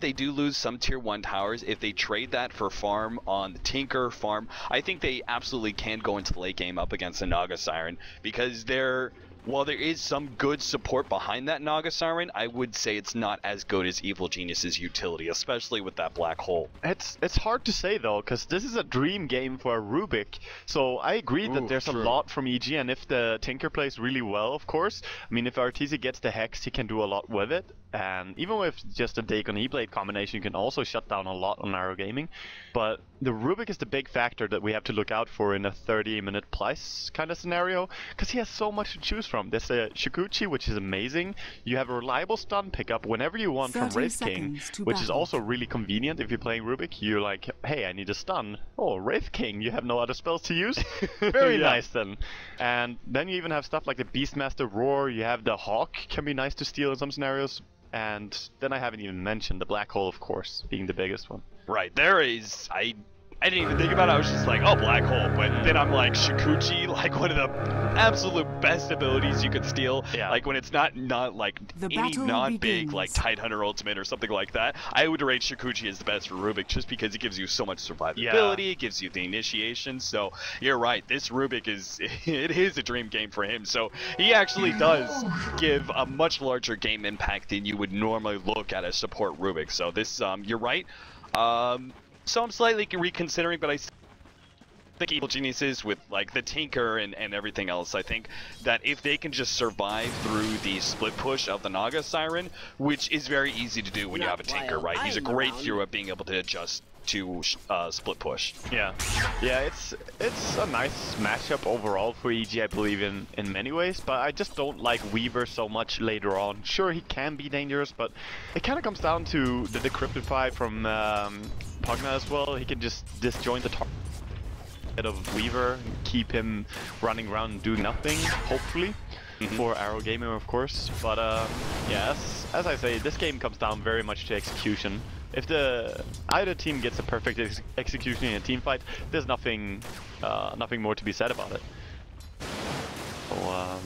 they do lose some tier 1 towers. If they trade that for farm on the Tinker farm, I think they absolutely can go into the late game up against the Naga Siren, because while there is some good support behind that Naga Siren, I would say it's not as good as Evil Genius's utility, especially with that black hole. It's hard to say though, because this is a dream game for Rubik. So I agree that there's true. a lot from EG, and if the Tinker plays really well, of course. I mean, if Arteezy gets the Hex, he can do a lot with it. And even with just a Dagon E-Blade combination, you can also shut down a lot on Arrow Gaming. But the Rubik is the big factor that we have to look out for in a 30-minute plus kind of scenario, because he has so much to choose from. There's a Shikuchi, which is amazing. You have a reliable stun pickup whenever you want from Wraith King, which is also really convenient if you're playing Rubik. You're like, hey, I need a stun. Oh, Wraith King, you have no other spells to use? Very nice then. And then you even have stuff like the Beastmaster Roar. You have the Hawk, can be nice to steal in some scenarios. And then I haven't even mentioned the Black Hole, of course, being the biggest one. Right, there is... I didn't even think about it. I was just like, oh, Black Hole. But then I'm like, Shikuchi, like one of the absolute best abilities you could steal. Yeah. Like when it's not like any non-big like Tidehunter ultimate or something like that. I would rate Shikuchi as the best for Rubik just because it gives you so much survivability. It gives you the initiation. So you're right. This Rubik it is a dream game for him. So he actually does give a much larger game impact than you would normally look at a support Rubik. So this, you're right. So I'm slightly reconsidering, but I think Evil Geniuses with like the Tinker and everything else, I think that if they can just survive through the split push of the Naga Siren, which is very easy to do when you have a Tinker, right? He's a great hero at being able to adjust to split push. Yeah, it's a nice matchup overall for EG, I believe, in many ways, but I just don't like Weaver so much later on. Sure, he can be dangerous, but it kind of comes down to the Decryptify from Pugna as well. He can just disjoint the target of Weaver and keep him running around and doing nothing, hopefully. For Arrow Gaming, of course. But yeah, as I say, this game comes down very much to execution. If either team gets a perfect execution in a team fight, there's nothing more to be said about it. So,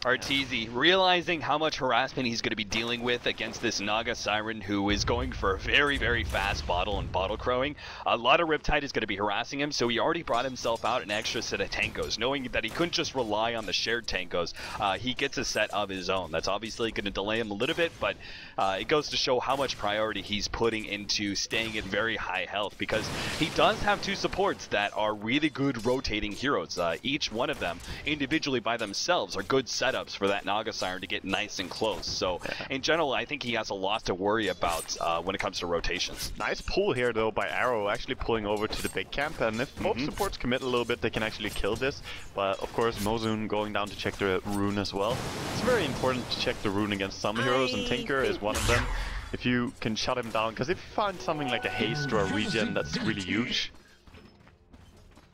Arteezy, realizing how much harassment he's going to be dealing with against this Naga Siren, who is going for a very, very fast bottle and bottle crowing. A lot of Riptide is going to be harassing him, so he already brought himself out an extra set of Tankos. Knowing that he couldn't just rely on the shared Tankos, he gets a set of his own. That's obviously going to delay him a little bit, but it goes to show how much priority he's putting into staying at very high health, because he does have two supports that are really good rotating heroes. Each one of them, individually by themselves, are good setups for that Naga Siren to get nice and close. So in general, I think he has a lot to worry about when it comes to rotations. Nice pull here though by Arrow, actually pulling over to the big camp, and if both supports commit a little bit, they can actually kill this. But of course, Mozun going down to check the rune as well. It's very important to check the rune against some heroes, and Tinker is one of them. If you can shut him down, because if you find something like a haste or a regen that's really huge,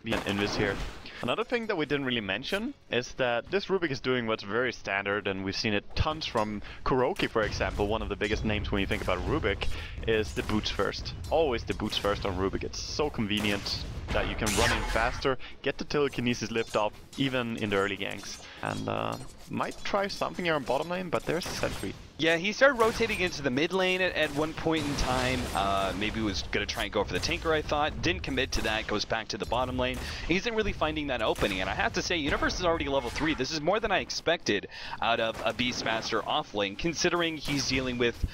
be an invis here. Another thing that we didn't really mention is that this Rubik is doing what's very standard, and we've seen it tons from Kuroki, for example. One of the biggest names when you think about Rubik is the boots first. Always the boots first on Rubik. It's so convenient that you can run in faster, get the telekinesis lift off, even in the early ganks. And might try something here on bottom lane, but there's a sentry. Yeah, he started rotating into the mid lane at one point in time. Maybe was going to try and go for the Tinker, I thought. Didn't commit to that, goes back to the bottom lane. He isn't really finding that opening, and I have to say, Universe is already level 3. This is more than I expected out of a Beastmaster off lane, considering he's dealing with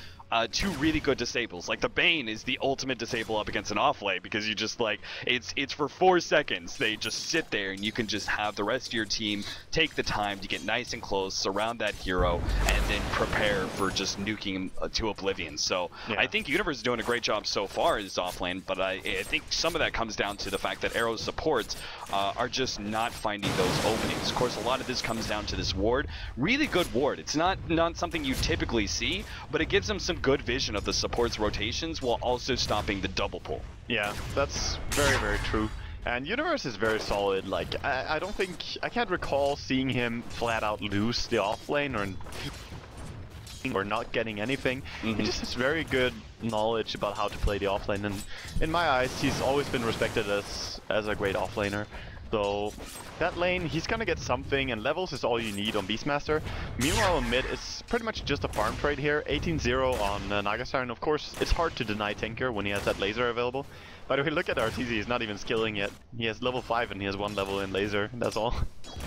two really good disables. Like the Bane is the ultimate disable up against an offlane, because you just like it's for 4 seconds. They just sit there and you can just have the rest of your team take the time to get nice and close, surround that hero, and then prepare for just nuking him to oblivion. So I think Universe is doing a great job so far as offlane, but I think some of that comes down to the fact that Arrow's supports are just not finding those openings. Of course, a lot of this comes down to this ward. Really good ward. It's not something you typically see, but it gives them some good vision of the support's rotations while also stopping the double pull. Yeah, that's very, very true. And Universe is very solid. Like, I can't recall seeing him flat out lose the offlane or not getting anything. He just has very good knowledge about how to play the offlane, and in my eyes, he's always been respected as a great offlaner. So that lane, he's gonna get something, and levels is all you need on Beastmaster. Meanwhile on mid, it's pretty much just a farm trade here. 18-0 on Nagasar, and of course it's hard to deny Tinker when he has that laser available. But if we look at Arteezy, he's not even skilling yet. He has level 5 and he has 1 level in laser, that's all.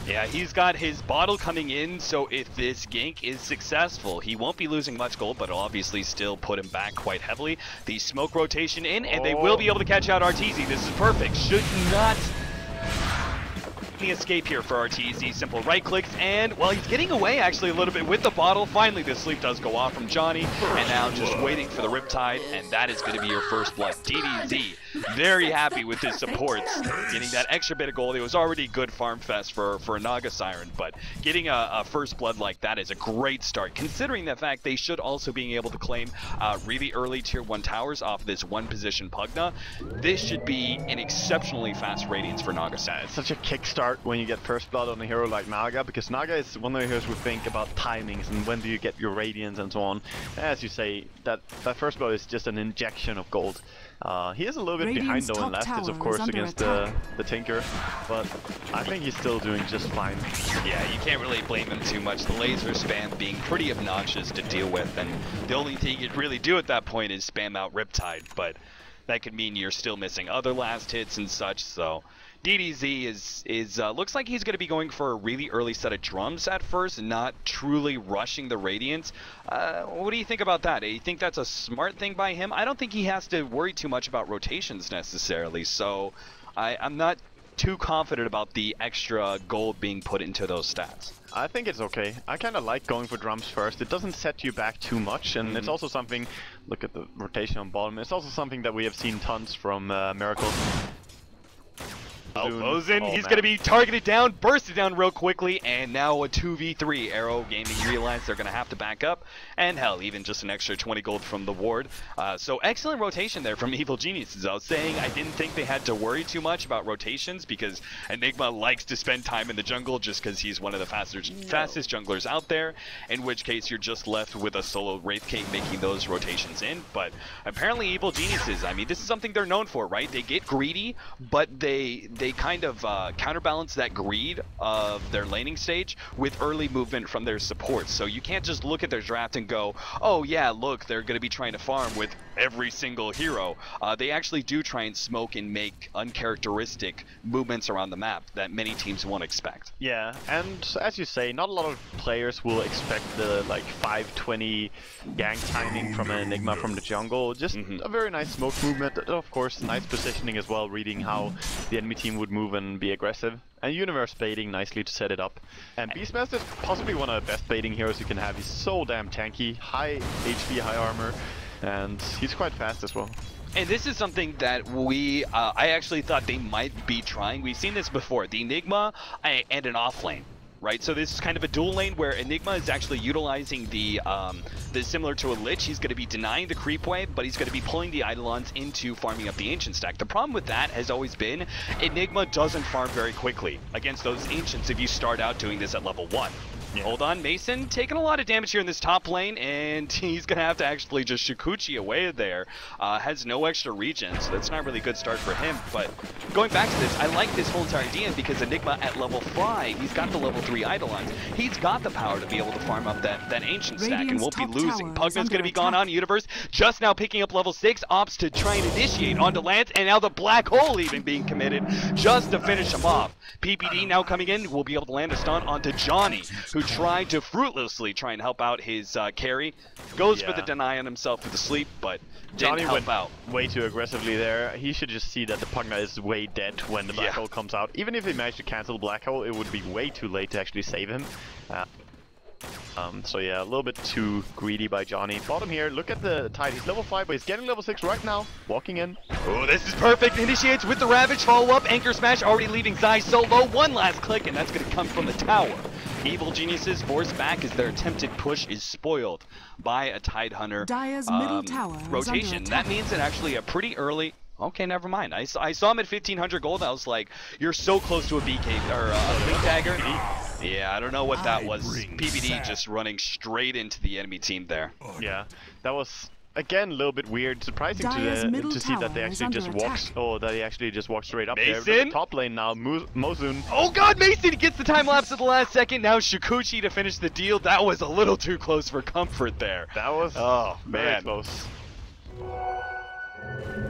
Yeah, he's got his bottle coming in, so if this gank is successful, he won't be losing much gold, but it'll obviously still put him back quite heavily. The smoke rotation in, and they will be able to catch out Arteezy. This is perfect. Should not the escape here for Arteezy. Simple right clicks, and well, he's getting away actually a little bit with the bottle. Finally, the sleep does go off from Johnny, and now just waiting for the Riptide, and that is going to be your first blood. DDZ very happy with his supports, getting that extra bit of gold. It was already good farm fest for a Naga Siren, but getting a first blood like that is a great start, considering the fact they should also being able to claim really early tier 1 towers off of this one position Pugna. This should be an exceptionally fast radiance for Naga Siren. It's such a kickstart when you get first blood on a hero like Naga, because Naga is one of the heroes who think about timings and when do you get your radiance and so on. As you say, that first blood is just an injection of gold. He is a little bit behind though in last hits, of course, against the Tinker, but I think he's still doing just fine. Yeah, you can't really blame him too much. The laser spam being pretty obnoxious to deal with, and the only thing you'd really do at that point is spam out Riptide, but that could mean you're still missing other last hits and such, so DDZ is looks like he's going to be going for a really early set of drums at first, not truly rushing the Radiance. What do you think about that? Do you think that's a smart thing by him? I don't think he has to worry too much about rotations necessarily, so I'm not too confident about the extra gold being put into those stats. I think it's okay. I kind of like going for drums first. It doesn't set you back too much, and it's also something, look at the rotation on bottom, it's also something that we have seen tons from Miracle. Mosin, he's going to be targeted down, bursted down real quickly, and now a 2v3. Arrow Gaming realized they're going to have to back up, and hell, even just an extra 20 gold from the ward. So excellent rotation there from Evil Geniuses. I was saying I didn't think they had to worry too much about rotations because Enigma likes to spend time in the jungle just because he's one of the fastest junglers out there, in which case you're just left with a solo Wraith King making those rotations in. But apparently Evil Geniuses, I mean, this is something they're known for, right? They get greedy, but they kind of counterbalance that greed of their laning stage with early movement from their supports. So you can't just look at their draft and go, oh yeah, look, they're going to be trying to farm with every single hero. They actually do try and smoke and make uncharacteristic movements around the map that many teams won't expect. Yeah, and as you say, not a lot of players will expect the like 520 gank timing from an Enigma from the jungle. Just a very nice smoke movement, of course, nice positioning as well, reading how the enemy team would move and be aggressive. And Universe baiting nicely to set it up. And Beastmaster is possibly one of the best baiting heroes you can have. He's so damn tanky, high HP, high armor, and he's quite fast as well. And this is something that I actually thought they might be trying. We've seen this before, the Enigma and an off lane. Right, so this is kind of a dual lane where Enigma is actually utilizing the similar to a Lich. He's going to be denying the creep wave, but he's going to be pulling the Eidolons into farming up the Ancient stack. The problem with that has always been Enigma doesn't farm very quickly against those Ancients if you start out doing this at level 1. Yeah. Hold on, Mason taking a lot of damage here in this top lane, and he's going to have to actually just Shikuchi away there. Has no extra regen, so that's not a really good start for him. But going back to this, I like this whole entire idea because Enigma at level 5, he's got the level 3 Eidolons. He's got the power to be able to farm up that Ancient stack and won't be losing. Pugna's going to be gone on Universe, just now picking up level 6, opts to try and initiate onto Lance, and now the Black Hole even being committed just to finish him off. PPD now coming in, will be able to land a stun onto Johnny, who tried to fruitlessly try and help out his carry. Goes for the deny on himself with the sleep, but Johnny didn't help out. Way too aggressively there. He should just see that the Pugna is way dead when the Black Hole comes out. Even if he managed to cancel the Black Hole, it would be way too late to actually save him. So yeah, a little bit too greedy by Johnny. Bottom here, look at the Tide. He's level 5, but he's getting level 6 right now. Walking in. Oh, this is perfect. Initiates with the Ravage follow-up. Anchor Smash already leaving Zai solo. One last click, and that's going to come from the tower. Evil Geniuses forced back as their attempted push is spoiled by a Tidehunter middle tower rotation. That means that actually a pretty early... Okay, never mind. I saw him at 1500 gold. I was like, you're so close to a BK or a Blink Dagger. Yeah, I don't know what that was. PPD just running straight into the enemy team there. Yeah, that was again, a little bit weird. Surprising to see that they actually just walk straight up there. Mason? The top lane now, Mozoon. Oh god, Mason gets the time lapse at the last second. Now Shikuchi to finish the deal. That was a little too close for comfort there. That was very close.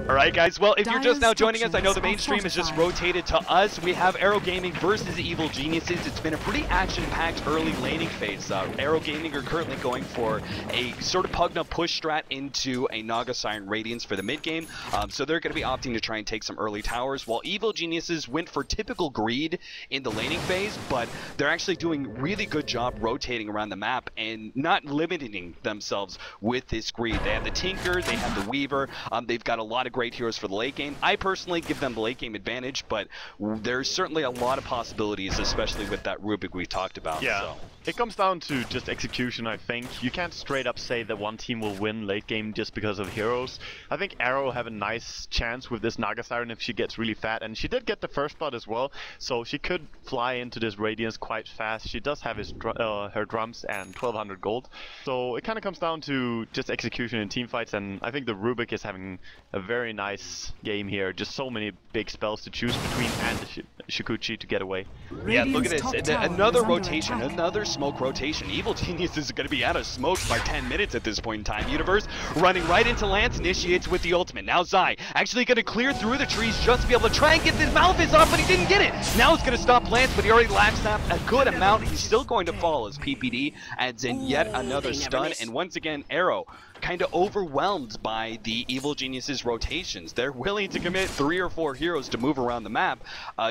Alright guys, well if you're just now joining us, I know the mainstream has just rotated to us. We have Arrow Gaming versus Evil Geniuses. It's been a pretty action-packed early laning phase. Arrow Gaming are currently going for a sort of Pugna push strat into a Naga Siren Radiance for the mid game. So they're going to be opting to try and take some early towers, while Evil Geniuses went for typical greed in the laning phase, but they're actually doing really good job rotating around the map and not limiting themselves with this greed. They have the Tinker, they have the Weaver, they've got a lot of great heroes for the late game. I personally give them the late game advantage, but there's certainly a lot of possibilities, especially with that Rubik we talked about. Yeah, so. It comes down to just execution, I think. You can't straight up say that one team will win late game just because of heroes. I think Arrow have a nice chance with this Naga Siren if she gets really fat, and she did get the first blood as well, so she could fly into this Radiance quite fast. She does have her drums and 1200 gold, so it kind of comes down to just execution in team fights, and I think the Rubik is having a very nice game here. Just so many big spells to choose between, and the Shikuchi to get away. Yeah, look at this. Another rotation, another smoke rotation. Evil Genius is going to be out of smoke by 10 minutes at this point in time. Universe running right into Lance, initiates with the ultimate. Now Zai actually going to clear through the trees just to be able to try and get this Malphite off, but he didn't get it. Now it's going to stop Lance, but he already lapsed up a good amount. He's still going to fall as PPD adds in yet another stun, and once again, Arrow kind of overwhelmed by the Evil Geniuses rotations. They're willing to commit 3 or 4 heroes to move around the map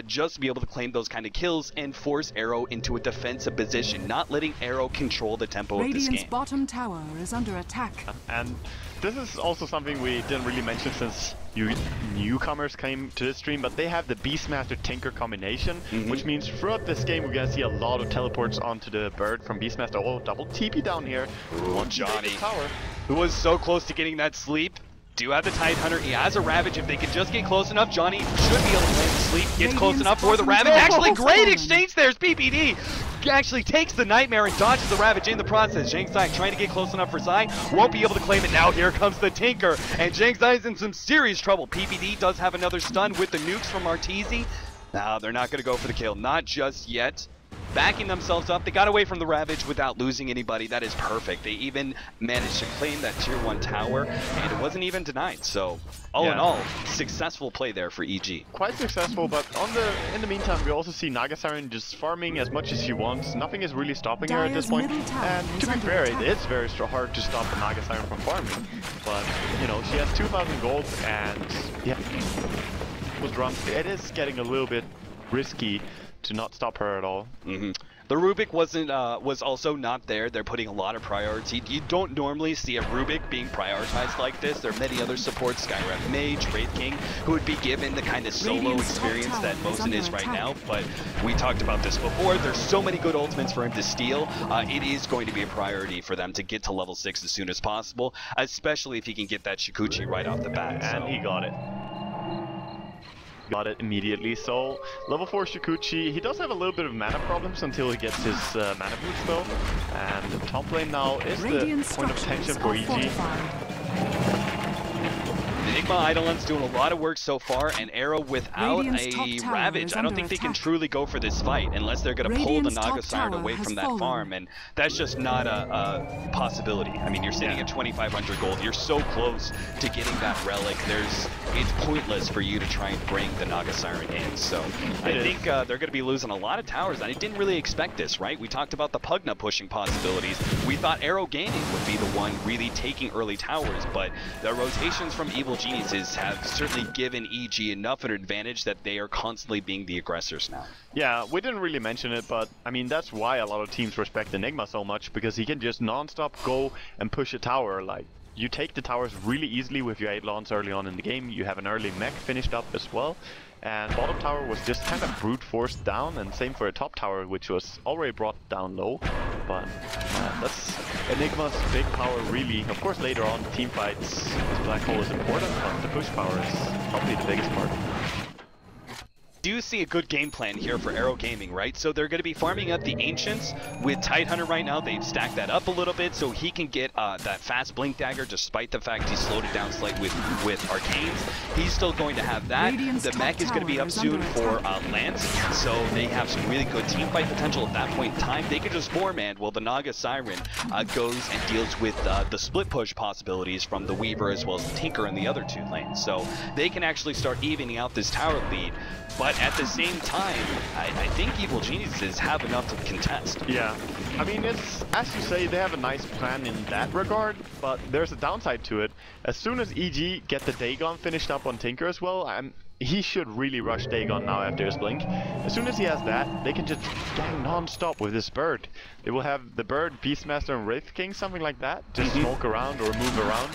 just to be able to claim those kind of kills and force Arrow into a defensive position, not letting Arrow control the tempo of this game. Bottom tower is under attack. And this is also something we didn't really mention since newcomers came to this stream, but they have the Beastmaster Tinker combination, which means throughout this game we're gonna see a lot of teleports onto the bird from Beastmaster. Oh, double TP down here. Ooh, Johnny, who was so close to getting that sleep. Do have the Tidehunter, he has a Ravage. If they could just get close enough, Johnny should be able to land the sleep. Gets close enough for the Ravage. Actually, great exchange there as PPD actually takes the Nightmare and dodges the Ravage in the process. Zhang Zai trying to get close enough for Zai, won't be able to claim it. Now here comes the Tinker, and Zhang Zai is in some serious trouble. PPD does have another stun with the nukes from Arteezy. Now they're not going to go for the kill, not just yet. Backing themselves up, they got away from the Ravage without losing anybody. That is perfect. They even managed to claim that tier 1 tower, and it wasn't even denied. So, all in all, successful play there for EG. Quite successful, but in the meantime, we also see Naga Siren just farming as much as she wants. Nothing is really stopping her at this point. And to be fair, it is very hard to stop the Naga Siren from farming. But, you know, she has 2,000 gold, and yeah, with drums, it is getting a little bit risky to not stop her at all. The Rubik was also not there. They're putting a lot of priority. You don't normally see a Rubik being prioritized like this. There are many other supports, Skyrap Mage, Wraith King, who would be given the kind of solo experience that Mosin is right now. But we talked about this before. There's so many good ultimates for him to steal. It is going to be a priority for them to get to level 6 as soon as possible, especially if he can get that Shikuchi right off the bat. And he got it. Got it immediately. So level 4 Shikuchi, he does have a little bit of mana problems until he gets his mana boost though, and the top lane now is the point of tension for EG. Enigma Eidolon's doing a lot of work so far, and Arrow without a Ravage, I don't think they can truly go for this fight unless they're going to pull the Naga Siren away from that farm, and that's just not a possibility. I mean, you're sitting at 2,500 gold, you're so close to getting that relic, it's pointless for you to try and bring the Naga Siren in, so I think they're going to be losing a lot of towers, and I didn't really expect this, right? We talked about the Pugna pushing possibilities. We thought Arrow Gaming would be the one really taking early towers, but the rotations from Evil Geniuses have certainly given EG enough of an advantage that they are constantly being the aggressors now. Yeah, we didn't really mention it, but I mean, that's why a lot of teams respect Enigma so much, because he can just non-stop go and push a tower. Like, you take the towers really easily with your 8 lawns early on in the game. You have an early mech finished up as well. And bottom tower was just kind of brute forced down, and same for a top tower, which was already brought down low. But that's Enigma's big power, really. Of course, later on, team fights, this black hole is important, but the push power is probably the biggest part. do see a good game plan here for Arrow Gaming, right? So they're going to be farming up the Ancients with Tidehunter right now. They've stacked that up a little bit so he can get that fast Blink Dagger, despite the fact he slowed it down slightly with Arcanes. He's still going to have that. The mech is going to be up soon for Lance, so they have some really good team fight potential at that point in time. They could just four-man while the Naga Siren goes and deals with the split push possibilities from the Weaver as well as the Tinker in the other two lanes. So they can actually start evening out this tower lead. But at the same time, I think Evil Geniuses have enough to contest. Yeah. I mean, it's, as you say, they have a nice plan in that regard, but there's a downside to it. As soon as EG get the Dagon finished up on Tinker as well, he should really rush Dagon now after his blink. As soon as he has that, they can just gang non-stop with this bird. They will have the bird, Beastmaster, and Wraith King, something like that. Just smoke around or move around.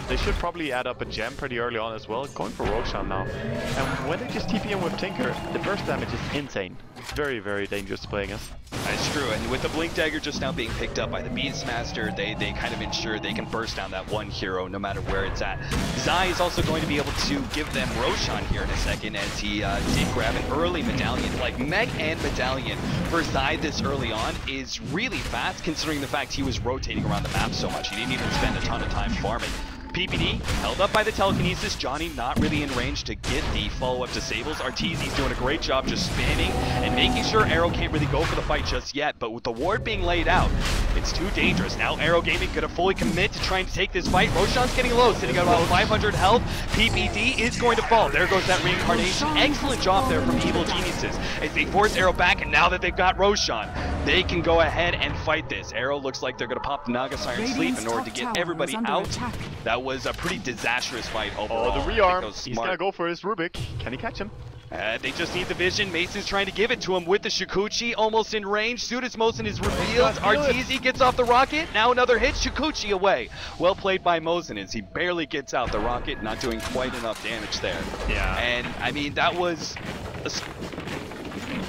They should probably add up a gem pretty early on as well. Going for Roshan now. And when they just TP him with Tinker, the burst damage is insane. It's very, very dangerous to play against. That's true, and with the Blink Dagger just now being picked up by the Beastmaster, they kind of ensure they can burst down that one hero no matter where it's at. Zai is also going to be able to give them Roshan here in a second as he did grab an early medallion. Like, Meg and medallion for Zai this early on is really fast considering the fact he was rotating around the map so much. He didn't even spend a ton of time farming. PPD held up by the telekinesis. Johnny not really in range to get the follow-up to Sables. Arteezy's doing a great job just spamming and making sure Arrow can't really go for the fight just yet, but with the ward being laid out, it's too dangerous. Now Arrow Gaming gonna fully commit to trying to take this fight. Roshan's getting low, sitting at about 500 health. PPD is going to fall. There goes that reincarnation. Excellent job there from Evil Geniuses as they force Arrow back, and now that they've got Roshan, they can go ahead and fight this. Arrow looks like they're gonna pop the Naga Siren Sleep in order to get everybody out. That was a pretty disastrous fight overall. Oh, the rearm. He's gonna go for his Rubik. Can he catch him? They just need the vision. Mason's trying to give it to him with the Shikuchi, almost in range. Sudasmosin is revealed. Arteezy gets off the rocket. Now another hit. Shikuchi away. Well played by Mosin as he barely gets out the rocket, not doing quite enough damage there. Yeah. And I mean, that was a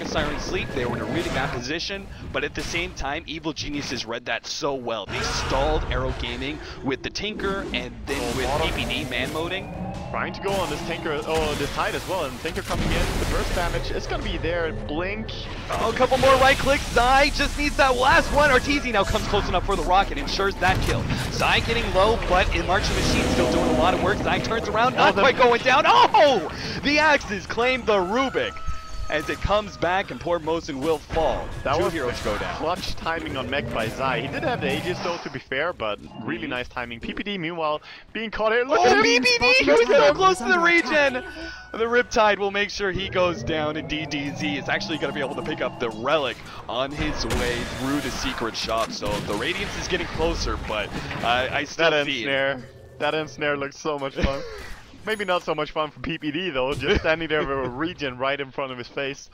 Siren Sleep. They were in a really bad position, but at the same time, Evil Geniuses read that so well. They stalled Arrow Gaming with the Tinker and then with PPD man-moding. Trying to go on this Tinker, this Tide as well, and Tinker coming in, the burst damage is gonna be there, Blink. Oh, a couple more right clicks, Zai just needs that last one. Arteezy now comes close enough for the rocket, ensures that kill. Zai getting low, but in Marching Machine still doing a lot of work. Zai turns around, not quite going down. Oh! The Axes claim the Rubik as it comes back, and poor Mosin will fall. That was heroes go down. Clutch timing on Mech by Zai. He did have the Aegis though, to be fair, but really nice timing. PPD, meanwhile, being caught here. Look at him! PPD! He was so close to the regen! The Riptide will make sure he goes down, and DDZ is actually going to be able to pick up the Relic on his way through the secret shop. So the Radiance is getting closer, but I still see it. That end snare looks so much fun. Maybe not so much fun for PPD though, just standing there with a regen right in front of his face.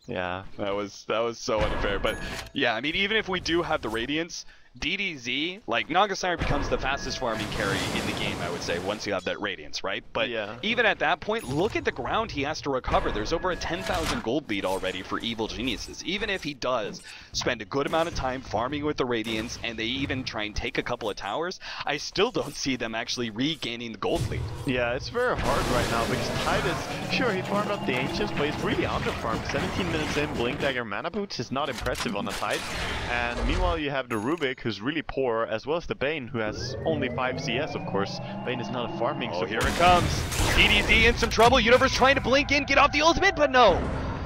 Yeah, that was so unfair. But yeah, I mean, even if we do have the Radiance, DDZ, like, Naga Siren becomes the fastest farming carry in the game, I would say, once you have that Radiance, right? But yeah, even at that point, look at the ground he has to recover. There's over a 10,000 gold lead already for Evil Geniuses. Even if he does spend a good amount of time farming with the Radiance, and they even try and take a couple of towers, I still don't see them actually regaining the gold lead. Yeah, it's very hard right now, because Tide is, sure, he farmed up the Ancients, but he's really underfarmed. 17 minutes in, Blink Dagger Mana Boots is not impressive on the Tide. And meanwhile, you have the Rubik, who's really poor, as well as the Bane, who has only 5 CS, of course. Bane is not a farming. Oh, here it comes. DDZ in some trouble. Universe trying to blink in, get off the ultimate, but no.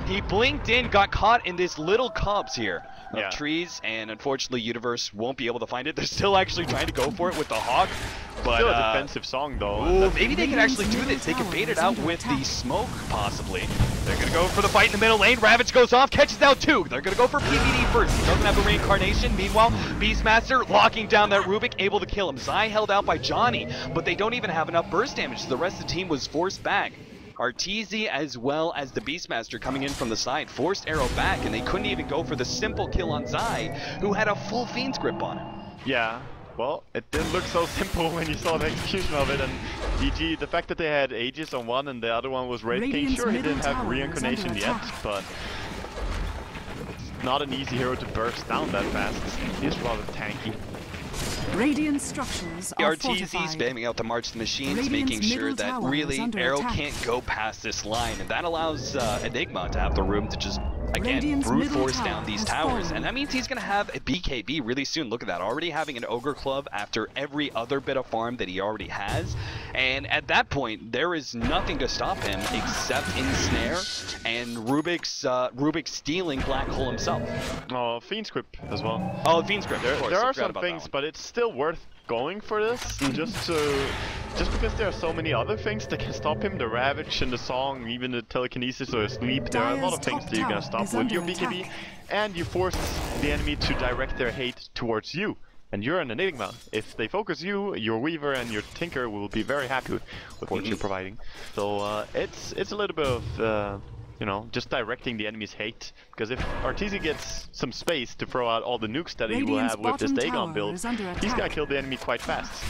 He blinked in, got caught in this little cobs here of trees, and unfortunately Universe won't be able to find it. They're still actually trying to go for it with the Hawk. But, still a defensive song though. Ooh, maybe they can actually do this. They can bait it out with the smoke, possibly. They're going to go for the fight in the middle lane. Ravage goes off, catches down 2. They're going to go for PPD first. He doesn't have the reincarnation. Meanwhile, Beastmaster locking down that Rubik, able to kill him. Zai held out by Johnny, but they don't even have enough burst damage, so the rest of the team was forced back. Arteezy as well as the Beastmaster coming in from the side forced Arrow back, and they couldn't even go for the simple kill on Zai, who had a full Fiend's Grip on him. Yeah. Well, it didn't look so simple when you saw the execution of it, and DG, the fact that they had Aegis on one and the other one was Wraith King, sure he didn't have reincarnation yet, but it's not an easy hero to burst down that fast. He's rather tanky. Radiant structures are Arteezy fortified. spamming out the March of the Machines, Radiant's making sure middle that tower really is under Arrow attack. can't go past this line, and that allows Enigma to have the room to just, again, Radiant's brute middle force tower down these has towers, fallen. and that means he's going to have a BKB really soon. Look at that, already having an Ogre Club after every other bit of farm that he already has, and at that point, there is nothing to stop him except Ensnare and Rubik's stealing Black Hole himself. Oh, Fiend Script as well. Oh, Fiend Script, of course. There I are forgot some about that things, one. but it's still worth going for this, just because there are so many other things that can stop him. The Ravage and the Song, even the Telekinesis or Sleep. There are a lot of things that you can stop with your BKB, and you force the enemy to direct their hate towards you. And you're an Enigma. If they focus you, your Weaver and your Tinker will be very happy with what you're providing. So it's a little bit of you know, just directing the enemy's hate. Because if Arteezy gets some space to throw out all the nukes that he will have with this Dagon build, he's gonna kill the enemy quite fast.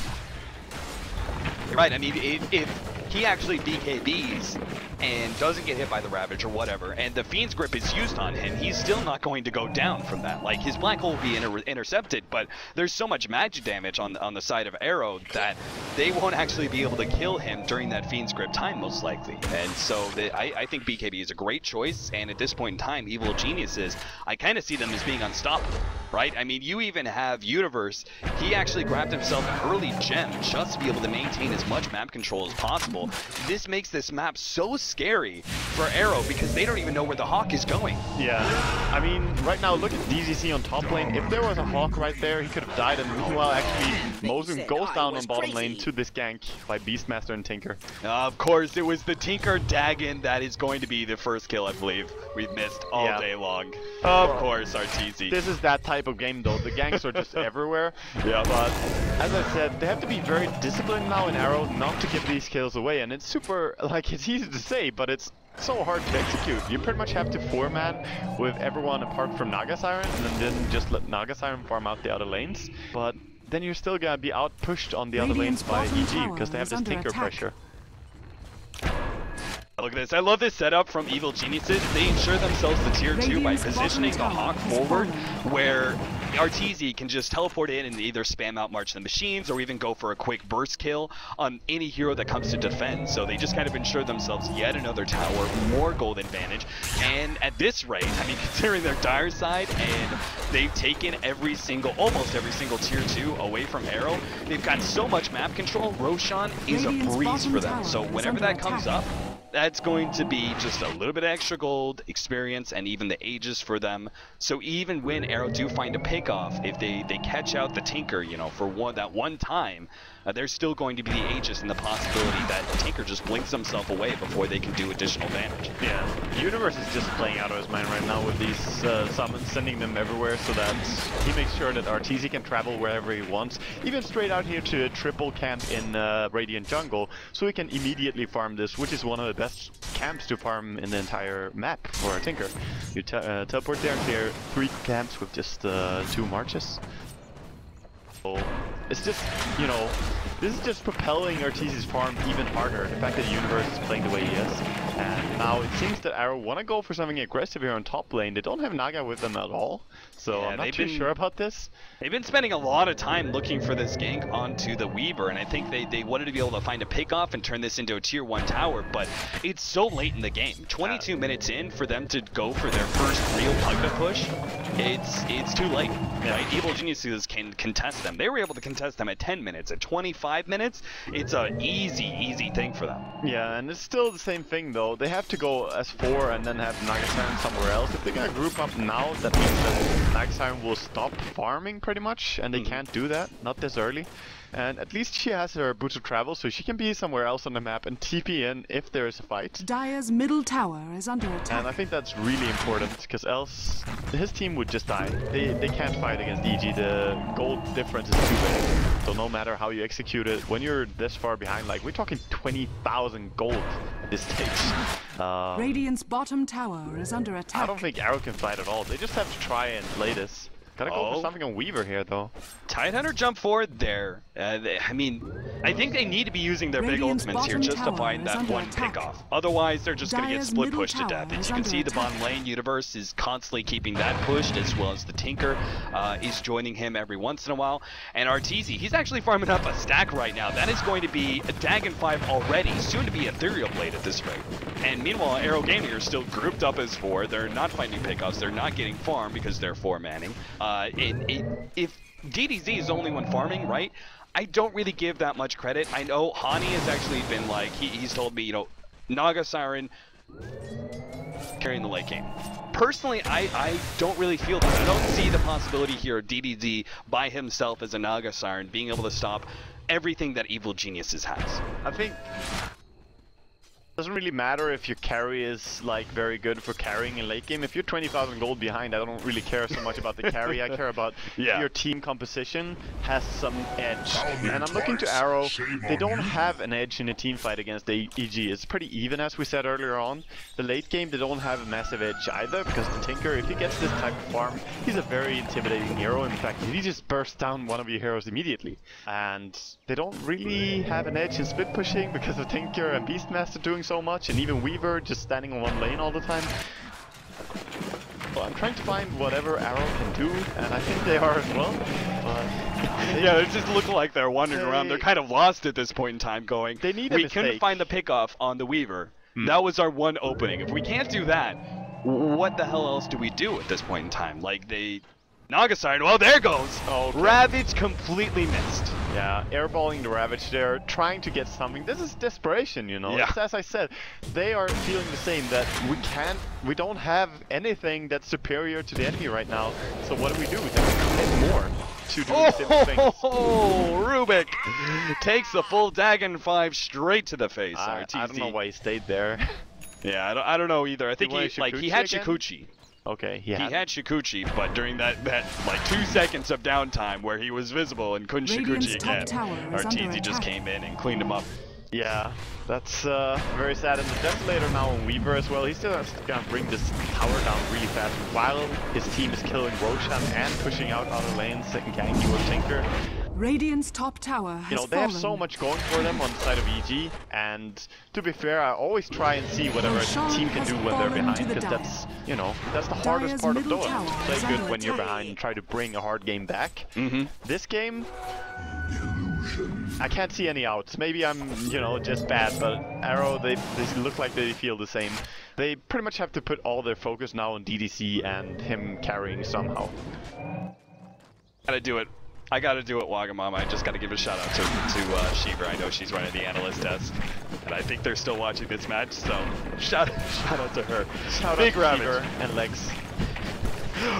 Right, I mean, if he actually BKBs and doesn't get hit by the Ravage or whatever, and the Fiend's Grip is used on him, he's still not going to go down from that. Like, his Black Hole will be intercepted, but there's so much magic damage on the side of Arrow that they won't actually be able to kill him during that Fiend's Grip time, most likely. And so I think BKB is a great choice, and at this point in time, Evil Geniuses, I kind of see them as being unstoppable, right? I mean, you even have Universe. He actually grabbed himself an early gem just to be able to maintain as much map control as possible. This makes this map so scary for Arrow because they don't even know where the Hawk is going. Yeah, I mean, right now look at DZC on top lane. If there was a Hawk right there, he could have died, and meanwhile actually Mosun goes down on bottom lane to this gank by Beastmaster and Tinker. Of course, it was the Tinker Dagon that is going to be the first kill, I believe. We've missed all day long. Of course, Arteezy. This is that type of game though. The ganks are just everywhere. Yeah, but as I said, they have to be very disciplined now in Arrow not to give these kills away, and it's super, like, it's easy to say, but it's so hard to execute. You pretty much have to 4-man with everyone apart from Naga Siren, and then just let Naga Siren farm out the other lanes. But then you're still gonna be out-pushed on the other lanes by EG, because they have this Tinker pressure. Look at this. I love this setup from Evil Geniuses. They ensure themselves the tier 2 by positioning the Hawk forward, where Arteezy can just teleport in and either spam out March of the Machines or even go for a quick burst kill on any hero that comes to defend. So they just kind of ensure themselves yet another tower, more gold advantage. And at this rate, I mean, considering their dire side, and they've taken almost every single tier 2 away from Arrow, they've got so much map control. Roshan is a breeze for them. So whenever that comes up, that's going to be just a little bit of extra gold, experience, and even the Aegis for them. So even when Arrow do find a pick-off, if they catch out the Tinker, you know, for that one time, there's still going to be the Aegis and the possibility that Tinker just blinks himself away before they can do additional damage. Yeah, Universe is just playing out of his mind right now with these summons, sending them everywhere so that he makes sure that Arteezy can travel wherever he wants, even straight out here to a triple camp in Radiant Jungle, so he can immediately farm this, which is one of the best camps to farm in the entire map for a Tinker. You teleport there and clear 3 camps with just 2 marches. So it's just, you know, this is just propelling Arteezy's farm even harder. The fact that Universe is playing the way he is. And now it seems that Arrow want to go for something aggressive here on top lane. They don't have Naga with them at all, so yeah, I'm not too sure about this. They've been spending a lot of time looking for this gank onto the Weaver, and I think they wanted to be able to find a pick-off and turn this into a tier 1 tower, but it's so late in the game. 22 minutes in for them to go for their first real Pugna push, it's too late. Right? Evil Geniuses can contest them. They were able to contest them at 10 minutes. At 25 minutes, it's an easy thing for them. Yeah, and it's still the same thing though. They have to go as 4 and then have Naga Siren somewhere else. If they're gonna group up now, that means that Naga Siren will stop farming pretty much, and they can't do that, not this early. And at least she has her boots of travel, so she can be somewhere else on the map and TP in if there is a fight. Dire's middle tower is under attack. And I think that's really important, because else his team would just die. They can't fight against EG, the gold difference is too big. So no matter how you execute it, when you're this far behind, like we're talking 20,000 gold at this stage. Radiant's bottom tower is under attack. I don't think Arrow can fight at all. They just have to try and play this. Gotta go for something on Weaver here, though. Tidehunter jump forward there. I mean, I think they need to be using their big ultimates here just to find that one pickoff. Otherwise, they're just going to get split pushed to death. As you can see, the bottom lane Universe is constantly keeping that pushed, as well as the Tinker is joining him every once in a while. And Arteezy, he's actually farming up a stack right now. That is going to be a Dagon 5 already, soon to be Ethereal Blade at this rate. And meanwhile, Arrow Gaming are still grouped up as 4. They're not finding pickoffs. They're not getting farm because they're 4-manning. If DDZ is the only one farming, right, I don't really give that much credit. I know Hani has actually been like, he's told me, you know, Naga Siren carrying the late game. Personally, I don't really feel that. I don't see the possibility here of DDZ by himself as a Naga Siren being able to stop everything that Evil Geniuses has. I think it doesn't really matter if your carry is like very good for carrying in late game. If you're 20,000 gold behind, I don't really care so much about the carry. I care about your team composition has some edge. And I'm looking to Arrow. They don't have an edge in a team fight against EG. It's pretty even, as we said earlier on. The late game, they don't have a massive edge either, because the Tinker, if he gets this type of farm, he's a very intimidating hero. In fact, he just bursts down one of your heroes immediately. And they don't really have an edge in split pushing because of Tinker and Beastmaster doing so much, and even Weaver just standing on one lane all the time. Well, I'm trying to find whatever Arrow can do, and I think they are as well. But yeah, they just look like they're wandering around. They're kind of lost at this point in time going, they need we couldn't find the pickoff on the Weaver. That was our one opening. If we can't do that, what the hell else do we do at this point in time? Like, Naga Siren, well, there goes! Oh, okay. Ravage completely missed. Yeah, airballing the Ravage there, trying to get something. This is desperation, you know. Yeah. It's, as I said, they are feeling the same, that we don't have anything that's superior to the enemy right now. So what do? They commit more to do different things. Oh, Rubik takes the full Dagon 5 straight to the face. I don't know why he stayed there. Yeah, I don't know either. I think he had Shikuchi. Okay, he had Shikuchi, but during that like 2 seconds of downtime where he was visible and couldn't Shikuchi again, Arteezy just came in and cleaned him up. Yeah, that's very sad. And the Desolator now on Weaver as well. He's still gonna bring this tower down really fast while his team is killing Roshan and pushing out other lanes, second Ganking or Tinker. Radiant's top tower has they have so much going for them on the side of EG, and to be fair, I always try and see whatever a team can do when they're behind, because that's, that's the hardest part of Dota, to play good when you're behind and try to bring a hard game back. This game, I can't see any outs. Maybe I'm, just bad, but Arrow, they look like they feel the same. They pretty much have to put all their focus now on DDC and him carrying somehow. Gotta do it. I gotta do it, Wagamama. I just gotta give a shout out to Shiva. I know she's running the analyst desk, and I think they're still watching this match, so shout out to her. Big Ravage and Legs.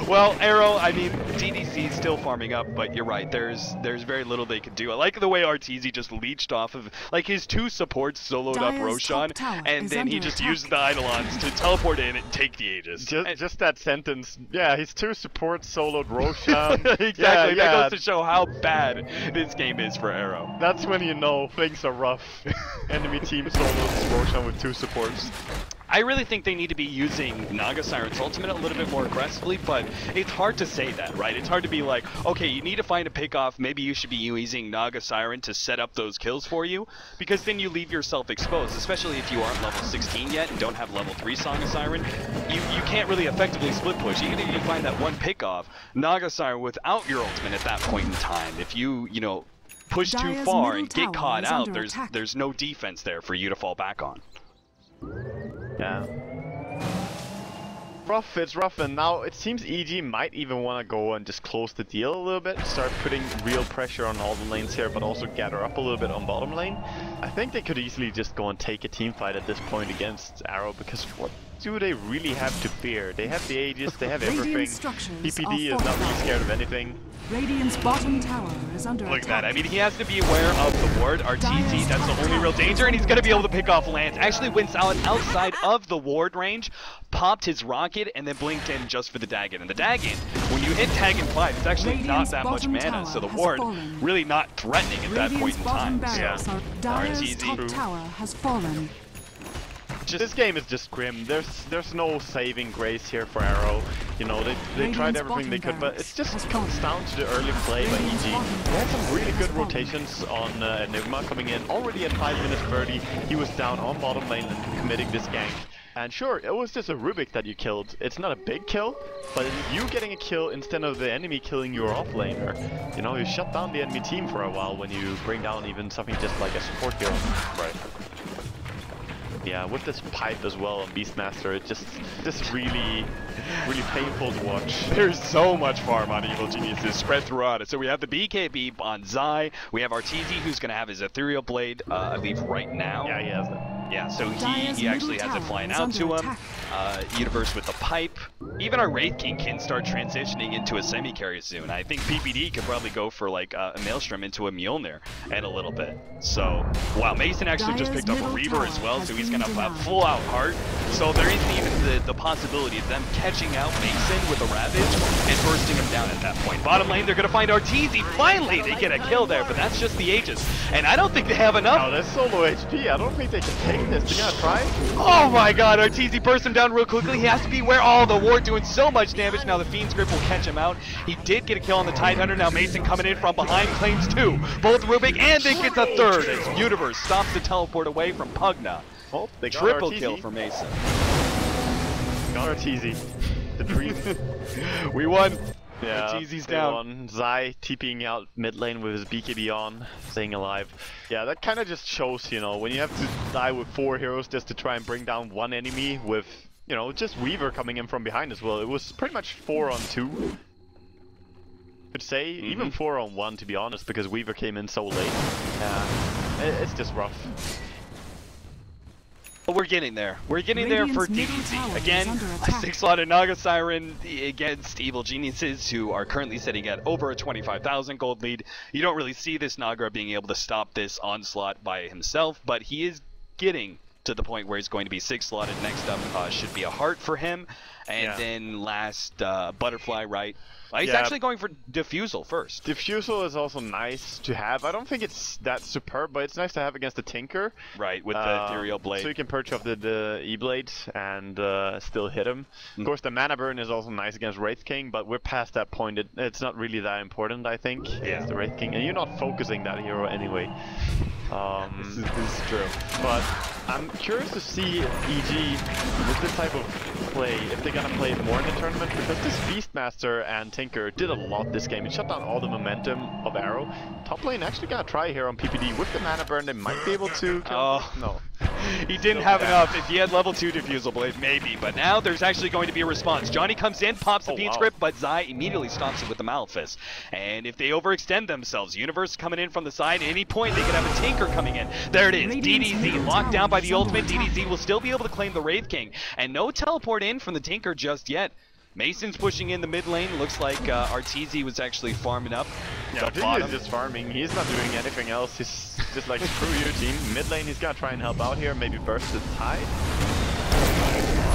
Well, Arrow, I mean, DDC's still farming up, but you're right, there's very little they could do. I like the way Arteezy just leeched off of, like, his 2 supports soloed up Roshan, and then he just used the Eidolons to teleport in and take the Aegis. Just that sentence. Yeah, his 2 supports soloed Roshan. Exactly, that goes to show how bad this game is for Arrow. That's when you know things are rough. Enemy team solos Roshan with 2 supports. I really think they need to be using Naga Siren's ultimate a little bit more aggressively, but it's hard to say that, right? It's hard to be like, okay, you need to find a pickoff, maybe you should be using Naga Siren to set up those kills for you, because then you leave yourself exposed, especially if you aren't level 16 yet and don't have level 3 Song of Siren. You can't really effectively split push, even if you find that one pickoff. Naga Siren without your ultimate at that point in time, if you, push too far and get caught out, there's no defense there for you to fall back on. Yeah. Rough, it's rough, and now it seems EG might even want to go and just close the deal a little bit, start putting real pressure on all the lanes here, but also gather up a little bit on bottom lane. I think they could easily just go and take a team fight at this point against Arrow, because what do they really have to fear? They have the Aegis, they have everything. PPD is not really scared of anything. Radiant's bottom tower is under Look at that. I mean, he has to be aware of the ward. Arteezy, that's the only real danger, and he's going to be able to pick off lands. Actually went out outside of the ward range, popped his rocket, and then blinked in just for the Dagon. And the Dagon, when you hit Dagon 5, it's actually not that much mana, so the ward really not threatening at that point in time. Dyer's top tower has fallen. this game is just grim. There's no saving grace here for Arrow. You know, they tried everything they could, but it just comes down to the early play by EG. They had some really good rotations on Enigma coming in already at 5 minutes 30. He was down on bottom lane and committing this gank. And sure, it was just a Rubik that you killed. It's not a big kill, but it's you getting a kill instead of the enemy killing your offlaner. You know, you shut down the enemy team for a while when you bring down even something just like a support hero. Right. Yeah, with this pipe as well on Beastmaster, it just really painful to watch. There's so much farm on Evil Geniuses spread throughout it. So we have the BKB on Zai. We have Arteezy, who's going to have his Ethereal Blade, I believe, right now. Yeah, he has it. Yeah, so he actually has it flying out to him. Universe with the pipe. Even our Wraith King can start transitioning into a semi-carry soon. I think PPD could probably go for like a Maelstrom into a Mjolnir in a little bit. So, wow, Mason actually just picked up a Reaver as well, so he's going to have full-out heart. So there isn't even the possibility of them catching out Mason with a Ravage and bursting him down at that point. Bottom lane, they're going to find Arteezy. Finally, they get a kill there, but that's just the Aegis. And I don't think they have enough. No, that's so low HP. I don't think they can take this. They're going to try. Oh my god, Arteezy burst him down real quickly. He has to be where all the ward doing so much damage. Now the Fiend's Grip will catch him out. He did get a kill on the Tidehunter. Now Mason coming in from behind claims 2. Both Rubik and then gets a 3rd as Universe stops the teleport away from Pugna. Oh, they got Triple Arteezy. kill for Mason. Got Arteezy. The dream. We won. Yeah, Arteezy's down. On. Zai TPing out mid lane with his BKB on, staying alive. Yeah, that kind of just shows, you know, when you have to die with 4 heroes just to try and bring down one enemy with, you know, just Weaver coming in from behind as well. It was pretty much 4 on 2. Could say even 4 on 1 to be honest, because Weaver came in so late. It's just rough. But we're getting there. We're getting there for DBZ. Again, a 6-slotted Naga Siren against Evil Geniuses, who are currently sitting at over a 25,000 gold lead. You don't really see this Naga being able to stop this onslaught by himself, but he is getting to the point where he's going to be 6-slotted. Next up should be a Heart for him. And then last, Butterfly, right? He's actually going for Diffusal first. Diffusal is also nice to have. I don't think it's that superb, but it's nice to have against the Tinker. Right, with the Ethereal Blade. So you can perch off the E-Blade and still hit him. Of course, the Mana Burn is also nice against Wraith King, but we're past that point. It's not really that important, I think, against the Wraith King. And you're not focusing that hero anyway. This is true. But I'm curious to see EG with this type of play, if they're gonna play it more in the tournament, because this Beastmaster and Tinker did a lot this game. It shut down all the momentum of Arrow. Top lane actually gonna try here on PPD with the Mana Burn. They might be able to kill no. He didn't have enough. If he had level 2 Diffusal Blade, maybe. But now there's actually going to be a response. Johnny comes in, pops the Fiend's Grip, but Zai immediately stops it with the Malefice. And if they overextend themselves, Universe coming in from the side, at any point they could have a Tinker coming in. There it is. DDZ locked down by the ultimate. DDZ will still be able to claim the Wraith King. And no teleport in from the Tinker just yet. Mason's pushing in the mid lane. Looks like Arteezy was actually farming up. Yeah, Arteezy is just farming. He's not doing anything else. He's just like, screw you, team. Mid lane, he's gonna try and help out here. Maybe burst the Tide.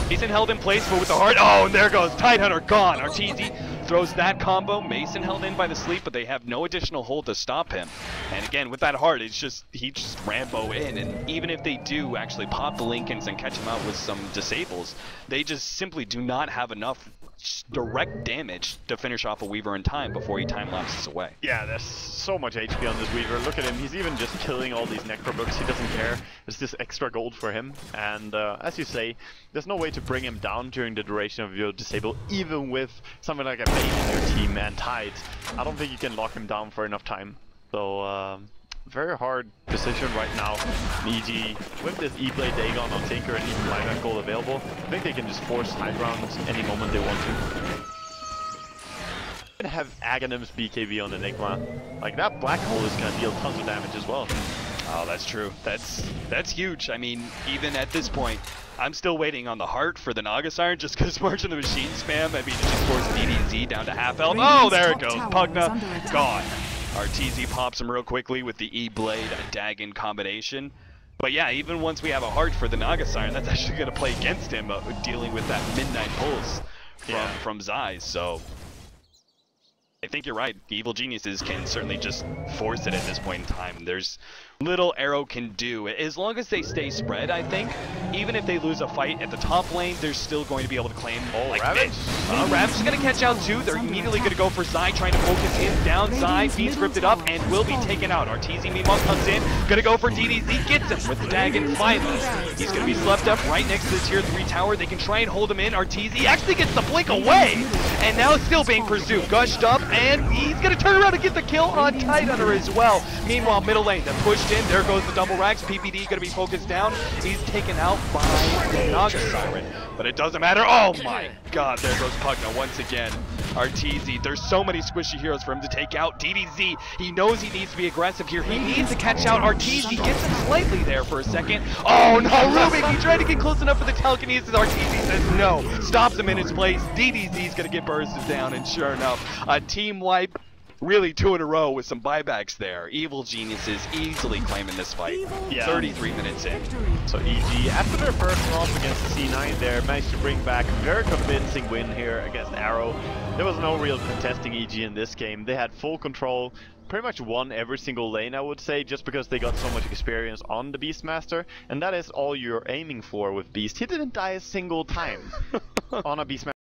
Mason held in place, but with the Heart. Oh, and there goes Tidehunter gone. Arteezy throws that combo. Mason held in by the sleep, but they have no additional hold to stop him. And again, with that Heart, it's just he just Rambo in. And even if they do actually pop the Lincolns and catch him out with some disables, they just simply do not have enough direct damage to finish off a Weaver in time before he time lapses away. Yeah, there's so much HP on this Weaver. Look at him, he's even just killing all these Necrobooks. He doesn't care. It's just extra gold for him. And as you say, there's no way to bring him down during the duration of your disable, even with something like a Bane in your team and Tide. I don't think you can lock him down for enough time. So very hard decision right now. EG with this E-Blade Dagon on Tinker and even Lilac Gold available, I think they can just force high ground any moment they want to. And have Aghanim's BKB on Enigma. Like, that Black Hole is gonna deal tons of damage as well. Oh, that's true. That's huge. I mean, even at this point, I'm still waiting on the Heart for the Naga Siren just because March of the Machine spam. I mean, it just forced DDZ down to half health. Oh, there it goes. Pugna gone. Arteezy pops him real quickly with the E-Blade and Dagon combination. But yeah, even once we have a Heart for the Naga Siren, that's actually going to play against him, dealing with that Midnight Pulse from Zai. So I think you're right. The Evil Geniuses can certainly just force it at this point in time. little Arrow can do. As long as they stay spread, I think, even if they lose a fight at the top lane, they're still going to be able to claim. Oh, like Ravage. Ravage is going to catch out too. They're immediately going to go for Zai, trying to focus him down. Zai being scripted up and will be taken out. Arteezy meanwhile comes in, going to go for DDZ, gets him with the Dagon finally. He's going to be slept up right next to the tier 3 tower. They can try and hold him in. Arteezy actually gets the blink away, and now still being pursued. Gushed up, and he's going to turn around and get the kill on Tidehunter as well. Meanwhile, middle lane, they're pushed in. There goes the double racks. PPD going to be focused down. He's taken out by the Naga Siren, but it doesn't matter. Oh my god, there goes Pugna once again. Arteezy, there's so many squishy heroes for him to take out. DDZ, he knows he needs to be aggressive here. He needs to catch out Arteezy. Gets him slightly there for a second. Oh no, Rubik, he tried to get close enough for the telekinesis. Arteezy says no. Stops him in his place. DDZ's going to get bursted down, and sure enough, a team wipe. Really 2 in a row with some buybacks there. Evil Geniuses easily claiming this fight. Yeah. 33 minutes in. So EG, after their first loss against C9 there, managed to bring back a very convincing win here against Arrow. There was no real contesting EG in this game. They had full control, pretty much won every single lane, I would say, just because they got so much experience on the Beastmaster, and that is all you're aiming for with Beast. He didn't die a single time on a Beastmaster.